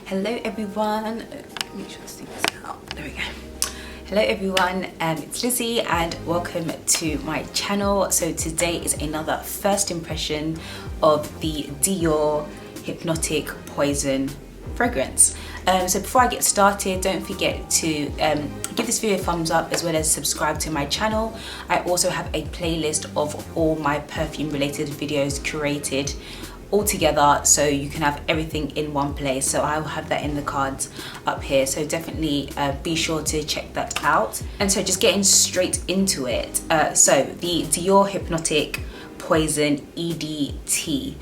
Hello everyone, make sure this thing is out, there we go. Hello everyone, it's Lizzie and welcome to my channel. So today is another first impression of the Dior Hypnotic Poison fragrance. So before I get started, don't forget to give this video a thumbs up as well as subscribe to my channel. I also have a playlist of all my perfume related videos curated all together, so you can have everything in one place. So I will have that in the cards up here, so definitely be sure to check that out. And so just getting straight into it, so the Dior Hypnotic Poison EDT,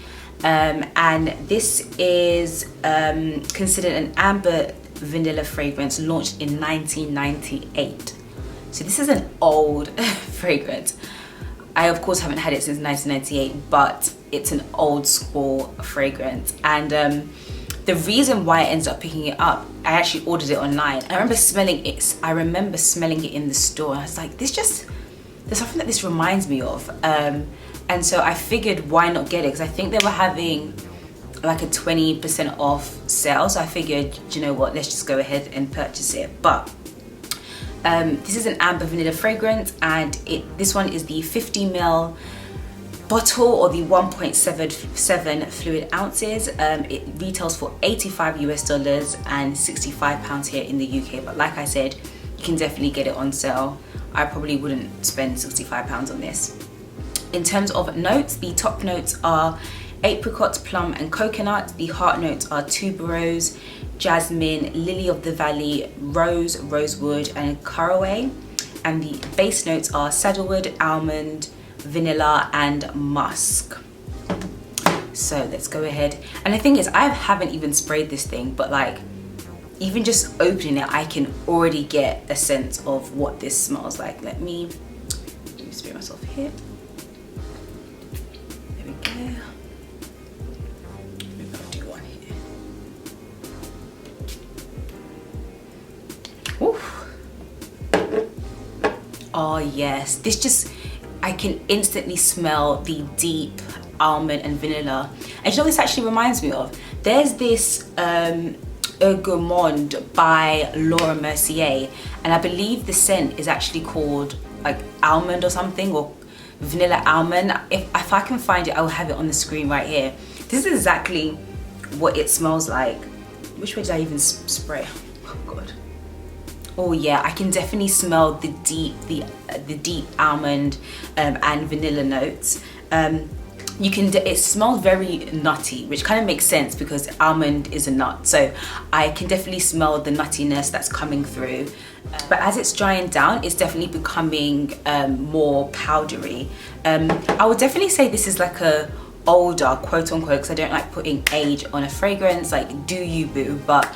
and this is considered an amber vanilla fragrance launched in 1998. So this is an old fragrance. I of course haven't had it since 1998, but it's an old school fragrance. And the reason why I ended up picking it up, I actually ordered it online. I remember smelling it in the store. I was like, there's something that this reminds me of. And so I figured, why not get it? Because I think they were having like a 20% off sale. So I figured, you know what, let's just go ahead and purchase it. But this is an amber vanilla fragrance, and this one is the 50 ml bottle, or the 1.77 fluid ounces. It retails for $85 US and £65 here in the UK. But like I said, you can definitely get it on sale. I probably wouldn't spend £65 on this. In terms of notes, the top notes are apricot, plum and coconut. The heart notes are tuberose, jasmine, lily of the valley, rose, rosewood and caraway. And the base notes are sandalwood, almond, vanilla and musk. So let's go ahead. And the thing is, I haven't even sprayed this thing, but like even just opening it, I can already get a sense of what this smells like. Let me spray myself here. There we go. Maybe I'll do one here. Oof. Oh yes, this just, I can instantly smell the deep almond and vanilla. And you know what this actually reminds me of? There's this Eau Gourmand by Laura Mercier, and I believe the scent is actually called like almond or something, or vanilla almond. If I can find it, I will have it on the screen right here. This is exactly what it smells like. Which way did I even spray? Oh god. Oh yeah, I can definitely smell the deep almond and vanilla notes. It smells very nutty, which kind of makes sense because almond is a nut. So I can definitely smell the nuttiness that's coming through. But as it's drying down, it's definitely becoming more powdery. I would definitely say this is like a older, quote unquote, because I don't like putting age on a fragrance, like do you boo, but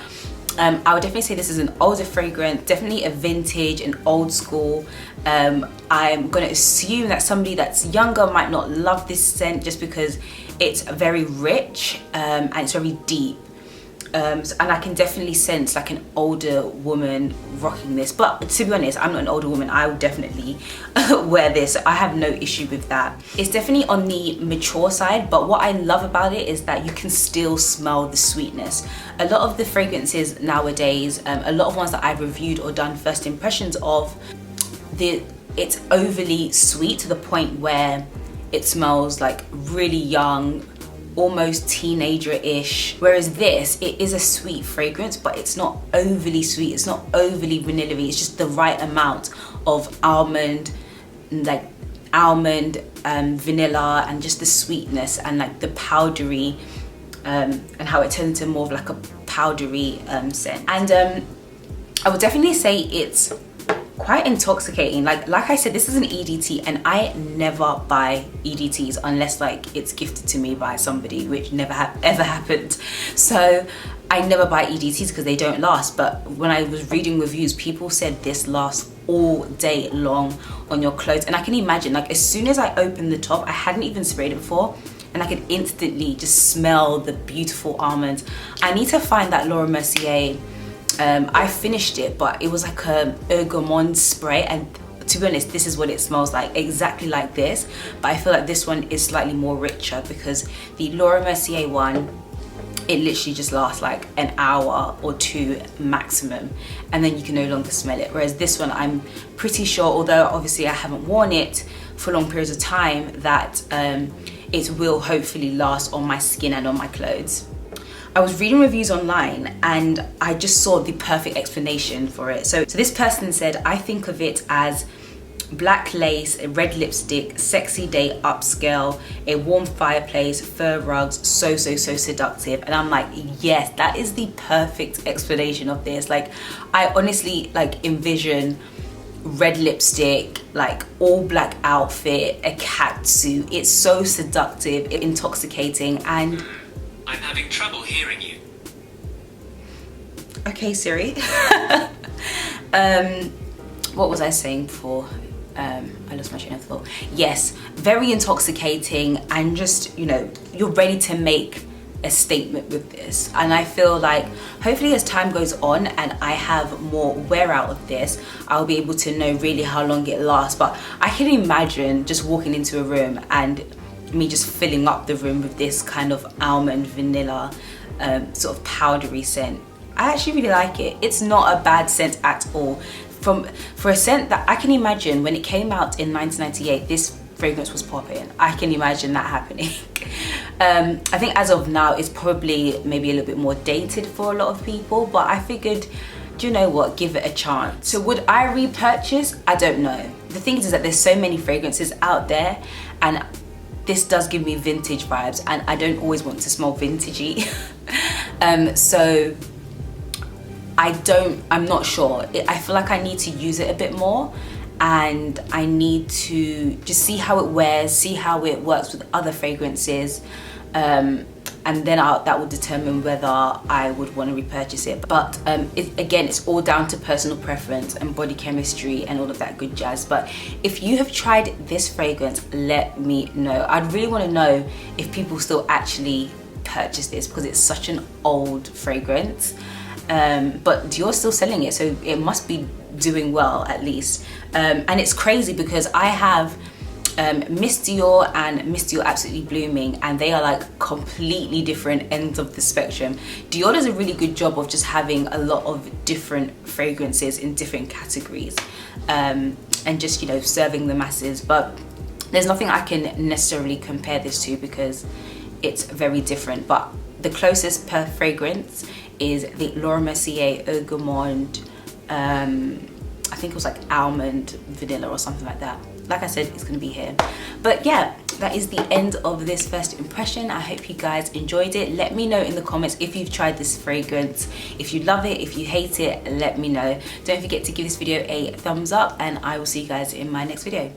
I would definitely say this is an older fragrance, definitely a vintage and old school. I'm gonna assume that somebody that's younger might not love this scent just because it's very rich and it's very deep. And I can definitely sense like an older woman rocking this, but to be honest, I'm not an older woman. I would definitely wear this. I have no issue with that. It's definitely on the mature side, but what I love about it is that you can still smell the sweetness. A lot of the fragrances nowadays, a lot of ones that I've reviewed or done first impressions of, it's overly sweet to the point where it smells like really young, almost teenager-ish. Whereas this, it is a sweet fragrance, but it's not overly sweet, it's not overly vanilla-y, it's just the right amount of almond, like almond, vanilla, and just the sweetness and like the powdery, and how it turns into more of like a powdery scent. And I would definitely say it's quite intoxicating. Like I said, this is an EDT, and I never buy EDTs unless like it's gifted to me by somebody, which never ever happened. So I never buy EDTs because they don't last. But when I was reading reviews, people said this lasts all day long on your clothes. And I can imagine, like as soon as I opened the top, I hadn't even sprayed it before, and I could instantly just smell the beautiful almonds. I need to find that Laura Mercier. I finished it, but it was like a Eau Gourmand spray, and to be honest, this is what it smells like, exactly like this. But I feel like this one is slightly more richer because the Laura Mercier one it literally just lasts like an hour or two maximum, and then you can no longer smell it. Whereas this one, I'm pretty sure, although obviously I haven't worn it for long periods of time, that it will hopefully last on my skin and on my clothes. I was reading reviews online and I just saw the perfect explanation for it. So this person said, I think of it as black lace, a red lipstick, sexy day upscale, a warm fireplace, fur rugs, so seductive. And I'm like, yes, that is the perfect explanation of this. Like, I honestly like envision red lipstick, like all black outfit, a cat suit. It's so seductive, intoxicating, and I'm having trouble hearing you. Okay, Siri. What was I saying before? I lost my train of thought. Yes, very intoxicating, and just, you know, you're ready to make a statement with this. And I feel like hopefully as time goes on and I have more wear out of this, I'll be able to know really how long it lasts. But I can imagine just walking into a room and me just filling up the room with this kind of almond vanilla sort of powdery scent. I actually really like it. It's not a bad scent at all. For a scent that I can imagine when it came out in 1998, this fragrance was popping. I can imagine that happening. I think as of now it's probably maybe a little bit more dated for a lot of people, but I figured, do you know what, give it a chance. So would I repurchase? I don't know. The thing is that there's so many fragrances out there, and this does give me vintage vibes, and I don't always want to smell vintagey. So I'm not sure. I feel like I need to use it a bit more, and I need to just see how it wears, see how it works with other fragrances, and then that will determine whether I would want to repurchase it. But again, it's all down to personal preference and body chemistry and all of that good jazz. But if you have tried this fragrance, let me know. I'd really want to know if people still actually purchase this, because it's such an old fragrance. But Dior's still selling it, so it must be doing well at least. And it's crazy because I have Miss Dior and Miss Dior Absolutely Blooming, and they are like completely different ends of the spectrum. Dior does a really good job of just having a lot of different fragrances in different categories, and just, you know, serving the masses. But there's nothing I can necessarily compare this to because it's very different. But the closest per fragrance is the Laura Mercier Eau Gourmand, I think it was like almond vanilla or something like that. Like I said, it's gonna be here. But yeah, that is the end of this first impression. I hope you guys enjoyed it. Let me know in the comments if you've tried this fragrance. If you love it, if you hate it, let me know. Don't forget to give this video a thumbs up, and I will see you guys in my next video.